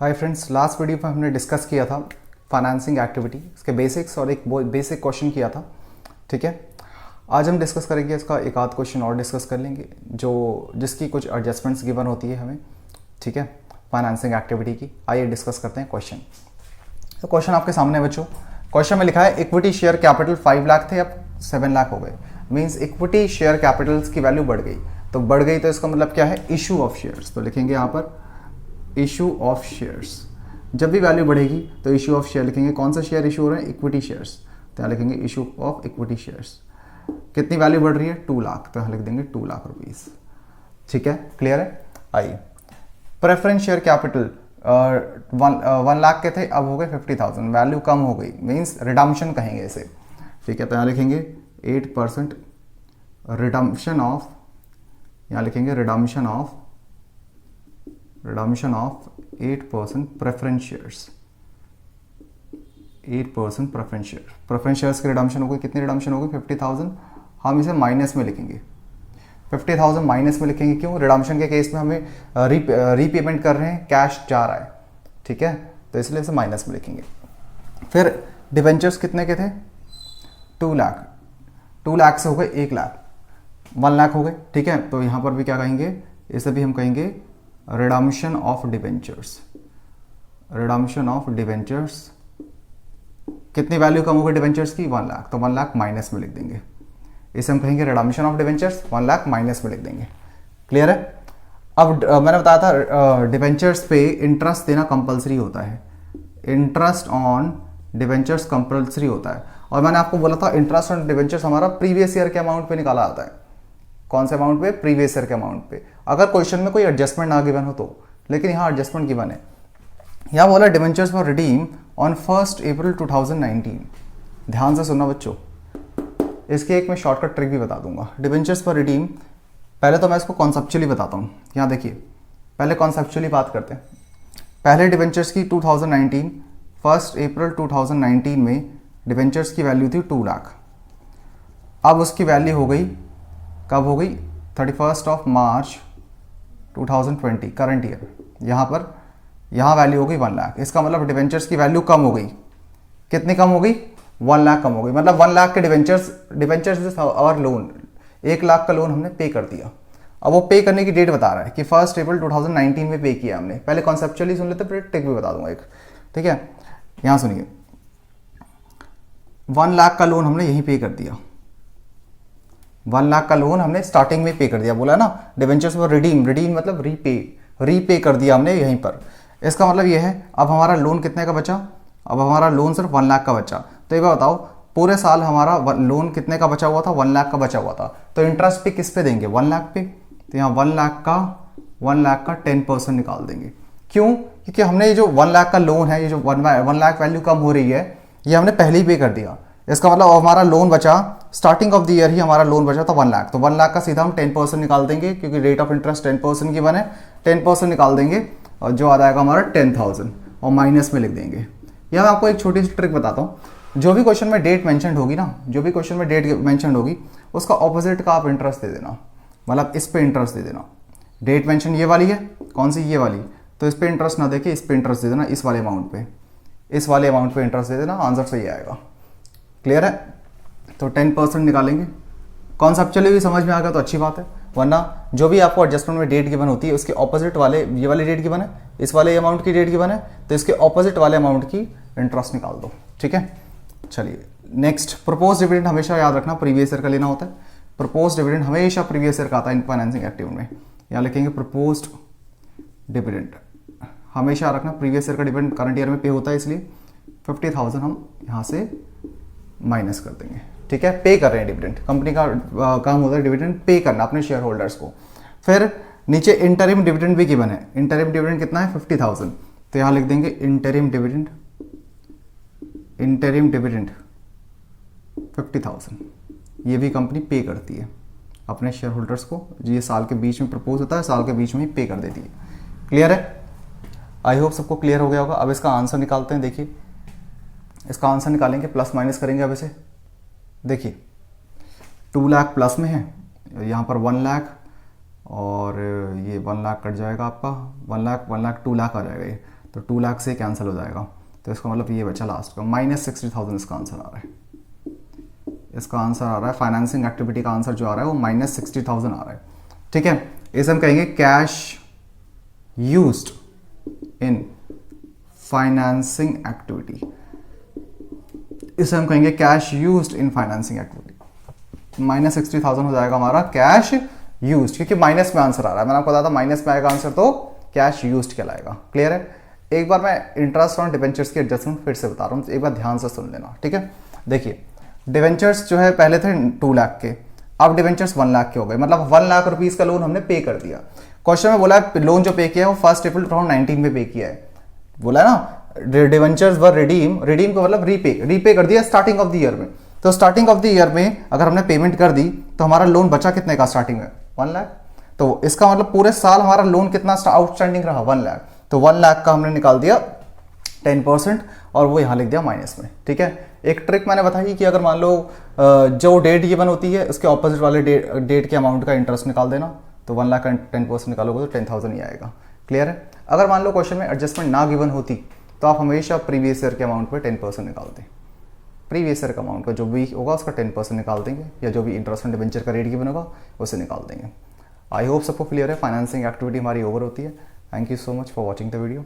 Hi friends, last video में हमने discuss किया था फाइनेंसिंग एक्टिविटी, इसके बेसिक्स और एक बेसिक क्वेश्चन किया था। ठीक है, आज हम डिस्कस करेंगे इसका एक आध क्वेश्चन और डिस्कस कर लेंगे जिसकी कुछ एडजस्टमेंट्स गिवन होती है हमें। ठीक है, फाइनेंसिंग एक्टिविटी की। आइए डिस्कस करते हैं क्वेश्चन। तो क्वेश्चन आपके सामने है बच्चों। क्वेश्चन में लिखा है इक्विटी शेयर कैपिटल 5 लाख थे, अब 7 लाख हो गए। मीन्स इक्विटी शेयर कैपिटल्स की वैल्यू बढ़ गई। तो बढ़ गई तो इसका मतलब क्या है, इशू ऑफ शेयर्स। तो लिखेंगे यहाँ पर इशू ऑफ शेयर्स। जब भी वैल्यू बढ़ेगी तो इशू ऑफ शेयर लिखेंगे। कौन सा शेयर इशू हो रहा है, इक्विटी शेयर्स। तो यहाँ लिखेंगे इशू ऑफ इक्विटी शेयर्स। कितनी वैल्यू बढ़ रही है, 2 लाख। तो यहाँ लिख देंगे 2 लाख रुपीस। ठीक है, क्लियर है। आइए, प्रेफरेंस शेयर कैपिटल 1 लाख के थे, अब हो गए 50,000। वैल्यू कम हो गई, मीन्स रिडम्पशन कहेंगे इसे। ठीक है, तो यहाँ लिखेंगे 8% रिडम्पशन ऑफ, यहाँ लिखेंगे redemption of 8% preference shares. 8% preference share. Preference shares की रिडम्पशन हो गई। कितनी रिडम्पशन हो गई, 50,000। हम इसे माइनस में लिखेंगे, 50,000 माइनस में लिखेंगे। क्यों, रिडम्पशन के केस में हमें रीपेमेंट कर रहे हैं, कैश जा रहा है। ठीक है, तो इसलिए इसे माइनस में लिखेंगे। फिर डिवेंचर्स कितने के थे, 2 लाख। 2 लाख से हो गए 1 लाख, 1 लाख हो गए। ठीक है, तो यहाँ पर भी क्या कहेंगे, इसे भी हम कहेंगे redemption of debentures. Redemption of debentures. कितनी वैल्यू कम हो गई डिवेंचर्स की, 1 लाख। तो 1 लाख माइनस में लिख देंगे। इसे हम कहेंगे redemption of debentures, 1 lakh minus में लिख देंगे। क्लियर है। अब मैंने बताया था डिवेंचर्स पे इंटरेस्ट देना कंपलसरी होता है। इंटरेस्ट ऑन डिवेंचर्स कंपलसरी होता है। और मैंने आपको बोला था इंटरेस्ट ऑन डिवेंचर्स हमारा प्रीवियस ईयर के अमाउंट पे निकाला आता है। कौन से अमाउंट पे, प्रीवियस ईयर के अमाउंट पे। अगर क्वेश्चन में कोई एडजस्टमेंट ना गिवन हो तो, लेकिन यहाँ एडजस्टमेंट गिवन है। यहाँ बोला डिवेंचर्स फॉर रिडीम ऑन 1 अप्रैल 2019। ध्यान से सुनना बच्चों, इसकी एक मैं शॉर्टकट ट्रिक भी बता दूंगा। डिवेंचर्स फॉर रिडीम, पहले तो मैं इसको कॉन्सेप्चुअली बताता हूँ। यहाँ देखिए, पहले कॉन्सेप्चुअली बात करते हैं। पहले डिवेंचर्स की 2019, 1 अप्रैल 2019 में डिवेंचर्स की वैल्यू थी 2 लाख। अब उसकी वैल्यू हो गई, कब हो गई, 31 मार्च 2020, करंट ईयर। यहाँ वैल्यू हो गई 1 लाख। इसका मतलब डिवेंचर्स की वैल्यू कम हो गई। कितनी कम हो गई, 1 लाख कम हो गई। मतलब 1 लाख के debentures is our loan. 1 lakh का लोन हमने पे कर दिया। अब वो पे करने की डेट बता रहा है कि 1 अप्रैल 2019 में पे किया हमने। पहले कॉन्सेप्चुअली सुन लेते, फिर ट्रिक भी बता दूंगा एक। ठीक है, यहाँ सुनिए, 1 लाख का लोन हमने यहीं पे कर दिया। 1 लाख का लोन हमने स्टार्टिंग में पे कर दिया। बोला ना डिवेंचर्स फॉर रिडीम, रिडीम मतलब रीपे कर दिया हमने यहीं पर। इसका मतलब ये है, अब हमारा लोन कितने का बचा, अब हमारा लोन सिर्फ 1 लाख का बचा। तो ये बताओ, पूरे साल हमारा लोन कितने का बचा हुआ था, 1 लाख का बचा हुआ था। तो इंटरेस्ट पे किस पे देंगे, 1 लाख पे। तो यहाँ 1 लाख का 10% निकाल देंगे। क्यों, क्योंकि हमने ये जो 1 लाख का लोन है, ये जो 1 लाख वैल्यू कम हो रही है, ये हमने पहले ही पे कर दिया। इसका मतलब हमारा लोन बचा, स्टार्टिंग ऑफ द ईयर ही हमारा लोन बचा था 1 लाख। तो 1 लाख का सीधा हम 10% निकाल देंगे, क्योंकि रेट ऑफ इंटरेस्ट 10% की बने। 10% निकाल देंगे और जो आ जाएगा हमारा 10,000, और माइनस में लिख देंगे। यह मैं आपको एक छोटी सी ट्रिक बताता हूँ। जो भी क्वेश्चन में डेट मेंशन होगी ना, जो भी क्वेश्चन में डेट मेंशन होगी, उसका ऑपोजिट का आप इंटरेस्ट दे देना। मतलब इस पे इंटरेस्ट दे देना। डेट मेंशन ये वाली है, कौन सी, ये वाली। तो इस पे इंटरेस्ट ना देके इस पे इंटरेस्ट दे देना, इस वाले अमाउंट पे। इस वाले अमाउंट पे इंटरेस्ट दे देना, आंसर सही आएगा। क्लियर है। तो 10% निकालेंगे। कॉन्सेप्चुअली भी समझ में आ गया तो अच्छी बात है, वरना जो भी आपको एडजस्टमेंट में डेट गिवन होती है, उसके ऑपोजिट वाले, ये वाली डेट गिवन है, इस वाले अमाउंट की डेट गिवन है, तो इसके ऑपोजिट वाले अमाउंट की इंटरेस्ट निकाल दो। ठीक है, चलिए नेक्स्ट। प्रपोज डिविडेंड हमेशा याद रखना प्रीवियस ईयर का लेना होता है। प्रपोज डिविडेंड हमेशा प्रीवियस ईयर का आता है इन फाइनेंसिंग एक्टिविटी में। यहाँ लिखेंगे प्रपोज्ड डिविडेंड, हमेशा रखना प्रीवियस ईयर का डिविडेंड करंट ईयर में पे होता है, इसलिए 50,000 हम यहाँ से माइनस कर देंगे। ठीक है, पे कर रहे हैं डिविडेंड। कंपनी का काम होता है डिविडेंड पे करना अपने शेयर होल्डर्स को। फिर नीचे इंटरिम डिविडेंड भी गिवन है। इंटरिम डिविडेंड कितना है, 50,000। तो यहाँ लिख देंगे इंटरिम डिविडेंड 50,000। ये भी कंपनी पे करती है अपने शेयर होल्डर्स को। ये साल के बीच में प्रपोज होता है, साल के बीच में ही पे कर देती है। क्लियर है। आई होप सबको क्लियर हो गया होगा। अब इसका आंसर निकालते हैं। देखिए, इसका आंसर निकालेंगे, प्लस माइनस करेंगे। अब इसे देखिए, 2 लाख प्लस में है, यहाँ पर 1 लाख, और ये 1 लाख कट जाएगा आपका, 1 लाख 2 लाख आ जाएगा ये। तो 2 लाख से कैंसिल हो जाएगा, तो इसका मतलब ये बचा लास्ट का -60,000 इसका आंसर आ रहा है। इसका आंसर आ रहा है फाइनेंसिंग एक्टिविटी का आंसर जो आ रहा है वो -60,000 आ रहा है। ठीक है, इसे हम कहेंगे cash used in financing activity. इसे हम कहेंगे cash used in financing activity. -60,000 हो जाएगा हमारा कैश यूज्ड, क्योंकि माइनस में आंसर आ रहा है। मैंने आपको बताया था माइनस में आएगा आंसर तो कैश यूज्ड कहलाएगा। क्लियर है? एक बार मैं इंटरेस्ट ऑन डिबेंचर्स की एडजस्टमेंट फिर से बता रहा हूँ, एक बार ध्यान से सुन लेना। ठीक है, देखिए डिबेंचर्स जो है पहले थे 2 लाख के, अब डिबेंचर्स 1 लाख के हो गए, मतलब 1 लाख रुपीस का लोन हमने पे कर दिया। क्वेश्चन में बोला है लोन जो पे किया है वो 1 अप्रैल 2019 में पे किया है, बोला है ना डिबेंचर्स वर रिडीम को मतलब रीपे कर दिया स्टार्टिंग ऑफ द ईयर में। तो स्टार्टिंग ऑफ द ईयर में अगर हमने पेमेंट कर दी तो हमारा लोन बचा कितने का स्टार्टिंग में 1 लाख। तो इसका मतलब पूरे साल हमारा लोन कितना आउटस्टैंडिंग रहा 1 लाख। तो 1 लाख का हमने निकाल दिया 10% और वो यहाँ लिख दिया माइनस में। ठीक है, एक ट्रिक मैंने बताई कि अगर मान लो जो डेट गिवन होती है उसके ऑपोजिट वाले डेट के अमाउंट का इंटरेस्ट निकाल देना, तो 1 लाख का 10% निकालोगे तो 10,000 ही आएगा। क्लियर है? अगर मान लो क्वेश्चन में एडजस्टमेंट ना गिवन होती तो आप हमेशा प्रीवियस ईयर के अमाउंट पे 10% निकाल दें। प्रीवियस ईयर का अमाउंट का जो भी होगा उसका 10% निकाल देंगे, या जो भी इंटरेस्ट ऑन डिबेंचर का रेट गिवन होगा उसे निकाल देंगे। आई होप सबको क्लियर है। फाइनेंसिंग एक्टिविटी हमारी ओवर होती है। Thank you so much for watching the video.